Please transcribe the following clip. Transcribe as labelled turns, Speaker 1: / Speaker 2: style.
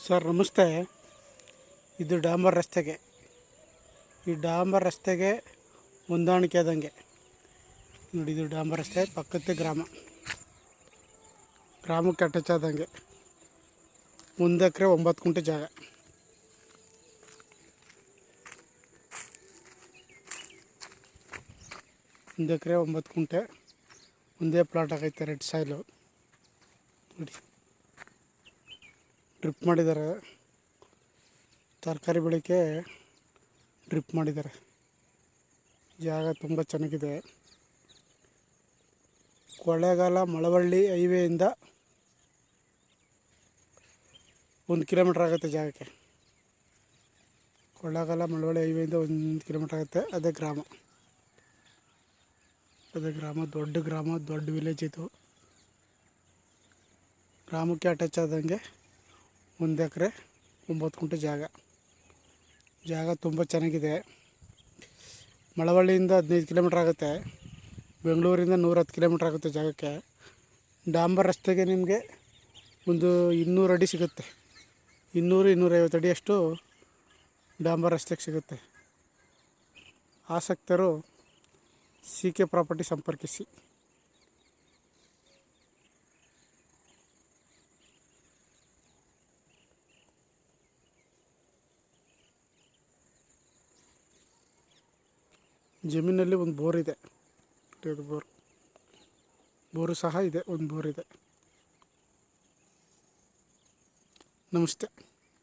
Speaker 1: Sir ನಮಸ್ತೆ. ಇದು ಡಾಂಬರ್ ರಸ್ತೆಗೆ, ಈ ಡಾಂಬರ್ ರಸ್ತೆಗೆ ಹೊಂದಾಣಿಕೆ ಆದಂಗೆ ನೋಡಿ. ಇದು ಡಾಂಬರ್ ರಸ್ತೆ ಪಕ್ಕದ ಗ್ರಾಮಕ್ಕೆ ಅಟ್ಯಾಚ್ ಆದಂಗೆ 1 ಎಕರೆ 9 ಗುಂಟೆ ಜಾಗ. ಒಂದು ಎಕರೆ 9 ಗುಂಟೆ ಒಂದೇ ಪ್ಲಾಟ್ ಆಗೈತೆ. ರೆಡ್ ಸಾಯಿಲು ನೋಡಿ, ಡ್ರಿಪ್ ಮಾಡಿದ್ದಾರೆ. ತರಕಾರಿ ಬೆಳೆಗೆ ಡ್ರಿಪ್ ಮಾಡಿದ್ದಾರೆ. ಜಾಗ ತುಂಬ ಚೆನ್ನಾಗಿದೆ. ಕೊಳ್ಳೇಗಾಲ ಮಳವಳ್ಳಿ ಹೈವೇಯಿಂದ 1 ಕಿಲೋಮೀಟ್ರ್ ಆಗುತ್ತೆ ಜಾಗಕ್ಕೆ. ಕೊಳ್ಳೇಗಾಲ ಮಳವಳ್ಳಿ ಹೈವೇಯಿಂದ 1 ಕಿಲೋಮೀಟ್ರ್ ಆಗುತ್ತೆ. ಅದೇ ಗ್ರಾಮ, ದೊಡ್ಡ ವಿಲೇಜ್ ಇದು. ಗ್ರಾಮಕ್ಕೆ ಅಟ್ಯಾಚ್ ಆದಂಗೆ 1 ಎಕರೆ 9 ಗುಂಟೆ ಜಾಗ ತುಂಬ ಚೆನ್ನಾಗಿದೆ. ಮಳವಳ್ಳಿಯಿಂದ 15 ಕಿಲೋಮೀಟ್ರ್ ಆಗುತ್ತೆ. ಬೆಂಗಳೂರಿಂದ 110 ಕಿಲೋಮೀಟ್ರ್ ಆಗುತ್ತೆ ಜಾಗಕ್ಕೆ. ಡಾಂಬರ್ ರಸ್ತೆಗೆ ನಿಮಗೆ ಒಂದು 200 ಅಡಿ ಸಿಗುತ್ತೆ. 200-250 ಅಡಿಯಷ್ಟು ಡಾಂಬರ್ ರಸ್ತೆಗೆ ಸಿಗುತ್ತೆ. ಆಸಕ್ತರು CK ಪ್ರಾಪರ್ಟಿ ಸಂಪರ್ಕಿಸಿ. ಜಮೀನಲ್ಲಿ ಒಂದು ಬೋರ್ ಇದೆ. ಇದು ಬೋರು ಸಹ ಇದೆ. ಒಂದು ಬೋರ್ ಇದೆ. ನಮಸ್ತೆ.